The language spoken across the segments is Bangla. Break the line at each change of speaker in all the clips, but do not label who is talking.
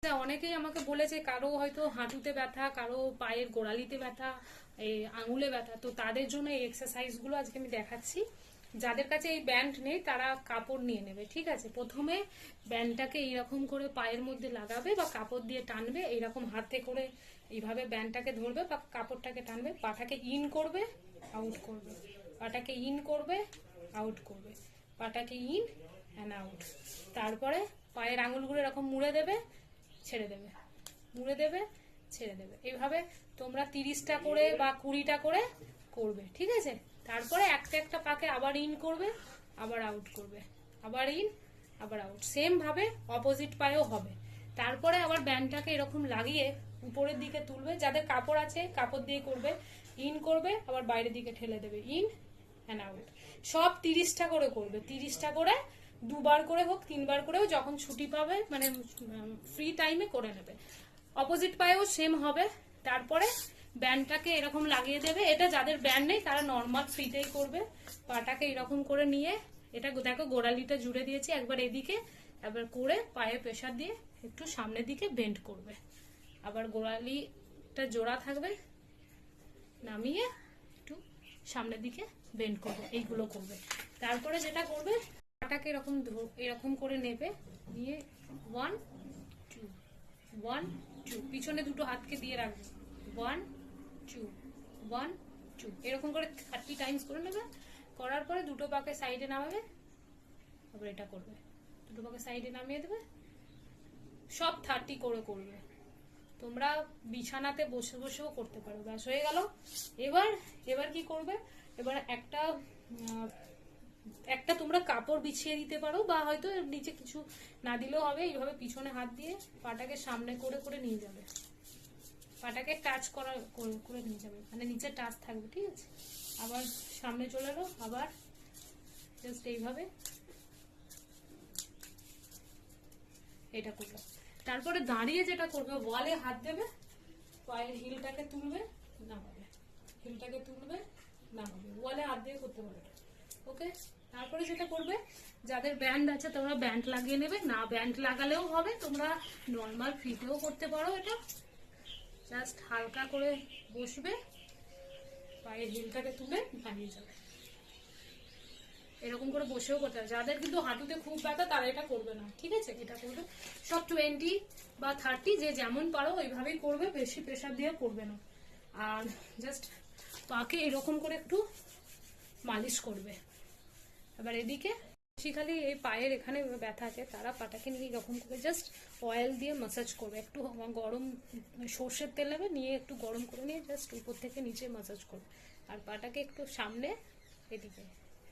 অনেকেই আমাকে বলেছে কারো হয়তো হাঁটুতে ব্যথা, কারো পায়ের গোড়ালিতে ব্যথা, এই আঙুলে ব্যথা, তো তাদের জন্য এই এক্সারসাইজ গুলো আজকে আমি দেখাচ্ছি। যাদের কাছে এই ব্যান্ড নেই তারা কাপড় নিয়ে নেবে, ঠিক আছে। প্রথমে ব্যান্ডটাকে এইরকম করে পায়ের মধ্যে লাগাবে বা কাপড় দিয়ে টানবে, এইরকম হাতে করে এইভাবে ব্যান্ডটাকে ধরবে বা কাপড়টাকে টানবে, পাটাকে ইন করবে, আউট করবে, পাটাকে ইন করবে, আউট করবে, পাটাকে ইন অ্যান্ড আউট। তারপরে পায়ের আঙুলগুলো এরকম মুড়ে দেবে, ছেড়ে দেবে, মুড়ে দেবে, ছেড়ে দেবে। এইভাবে তোমরা 30টা করে বা 20টা করে করবে, ঠিক আছে। তারপরে একটা একটা পাকে আবার ইন করবে, আবার আউট করবে, আবার ইন, আবার আউট। সেম ভাবে অপোজিট পায়েও হবে। তারপরে আবার ব্যান্ডটাকে এরকম লাগিয়ে উপরের দিকে তুলবে, যাদের কাপড় আছে কাপড় দিয়ে করবে, ইন করবে, আবার বাইরের দিকে ঠেলে দেবে, ইন অ্যান্ড আউট। সব 30টা করে করবে, 30টা করে, দুবার করে হোক, 3বার করেও, যখন ছুটি পাবে মানে ফ্রি টাইমে করে নেবে। অপোজিট পায়েও সেম হবে। তারপরে ব্যান্ডটাকে এরকম লাগিয়ে দেবে। এটা যাদের ব্যান্ড নেই তারা নর্মাল ফ্রিতেই করবে। পাটাকে এরকম করে নিয়ে, এটা দেখো গোড়ালিটা জুড়ে দিয়েছি, একবার এদিকে, একবার করে পায়ে প্রেসার দিয়ে একটু সামনের দিকে বেন্ড করবে, আবার গোড়ালিটা জোড়া থাকবে, নামিয়ে একটু সামনের দিকে বেন্ড করবে, এইগুলো করবে। তারপরে যেটা করবে, পাটাকে এরকম এরকম করে নেবে, নিয়ে 1 2 1 2, পিছনে দুটো হাতকে দিয়ে রাখবে, 1 2 1 2, এরকম করে 30 টাইমস করে নেবে। করার পরে দুটো পাকে সাইডে নামাবে, আবার এটা করবে, দুটো পাকে সাইডে নামিয়ে দেবে। সব 30 করে করবে। তোমরা বিছানাতে বসে বসেও করতে পারো। ব্যাস হয়ে গেল। এবার কি করবে, এবার একটা তোমরা কাপড় বিছিয়ে দিতে পারো, বা হয়তো নিচে কিছু না দিলেও হবে। এইভাবে পিছনে হাত দিয়ে পাটাকে সামনে করে করে নিয়ে যাবে, পাটাকে টাচ করে নিয়ে যাবে, মানে নিচে টাচ থাকবে, ঠিক আছে। আবার সামনে চলে এলো, আবার জাস্ট এইভাবে এটা করবে। তারপরে দাঁড়িয়ে যেটা করবে, ওয়ালে হাত দেবে, পায়ের হিলটাকে তুলবে, নামাবে, হিলটাকে তুলবে, নামাবে, ওয়ালে হাত দিয়ে করতে পারবে। ওকে। তারপরে যেটা করবে, যাদের ব্যান্ড আছে তোমরা ব্যান্ড লাগিয়ে নেবে, না ব্যান্ড লাগালেও হবে, তোমরা নর্মাল ফিটেও করতে পারো। এটা জাস্ট হালকা করে বসবে, পায়ের হিলটাকে তুলে দাঁড়িয়ে যাবে, এরকম করে বসেও করতে হবে। যাদের কিন্তু হাঁটুতে খুব ব্যথা তারা এটা করবে না, ঠিক আছে। এটা করবে সব 20 বা 30, যে যেমন পারো ওইভাবেই করবে, বেশি প্রেসার দিয়ে করবে না। আর জাস্ট পাকে এরকম করে একটু মালিশ করবে। এবার এদিকে বেসিক্যালি এই পায়ের এখানে ব্যথা আছে, তারা পাটাকে নিয়ে এরকম করে জাস্ট অয়েল দিয়ে মাসাজ করবে। একটু গরম সর্ষের তেল নেবে, নিয়ে একটু গরম করে নিয়ে জাস্ট উপর থেকে নিচে মাসাজ করবে। আর পাটাকে একটু সামনে এদিকে,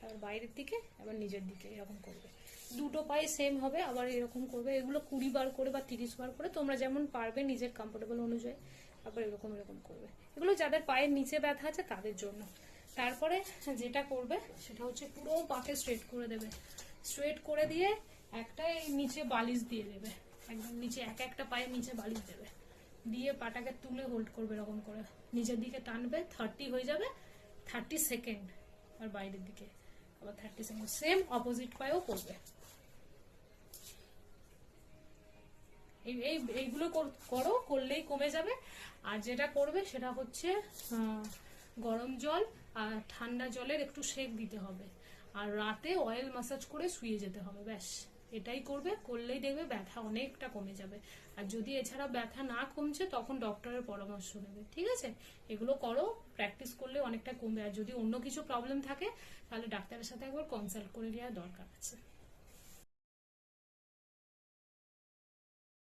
আবার বাইরের দিকে, আবার নিজের দিকে, এরকম করবে। দুটো পায়ে সেম হবে, আবার এরকম করবে। এগুলো 20 বার করে বা 30 বার করে, তোমরা যেমন পারবে নিজের কমফোর্টেবল অনুযায়ী, আবার এরকম করে। এগুলো যাদের পায়ের নিচে ব্যথা আছে তাদের জন্য। তারপরে যেটা করবে সেটা হচ্ছে পুরো পাকে স্ট্রেট করে দেবে, স্ট্রেট করে দিয়ে একটা নিচে বালিশ দিয়ে দেবে, একদম নিচে একটা পায়ের নিচে বালিশ দেবে, দিয়ে পাটাকে তুলে হোল্ড করবে এরকম করে, নিচের দিকে টানবে, 30 হয়ে যাবে, 30 সেকেন্ড, আর বাইরের দিকে আবার 30 সেকেন্ড। সেম অপোজিট পায়েও করবে। এইগুলো করো, করলেই কমে যাবে। আর যেটা করবে সেটা হচ্ছে গরম জল আর ঠান্ডা জলের একটু সেক দিতে হবে, আর রাতে অয়েল ম্যাসাজ করে শুয়ে যেতে হবে। ব্যাস এটাই করবে, করলেই দেখবে ব্যথা অনেকটা কমে যাবে। আর যদি এছাড়া ব্যথা না কমছে তখন ডক্টরের পরামর্শ নেবে, ঠিক আছে। এগুলো করো, প্র্যাকটিস করলে অনেকটা কমবে। আর যদি অন্য কিছু প্রবলেম থাকে তাহলে ডাক্তারের সাথে একবার কনসাল্ট করে নেওয়ার দরকার আছে।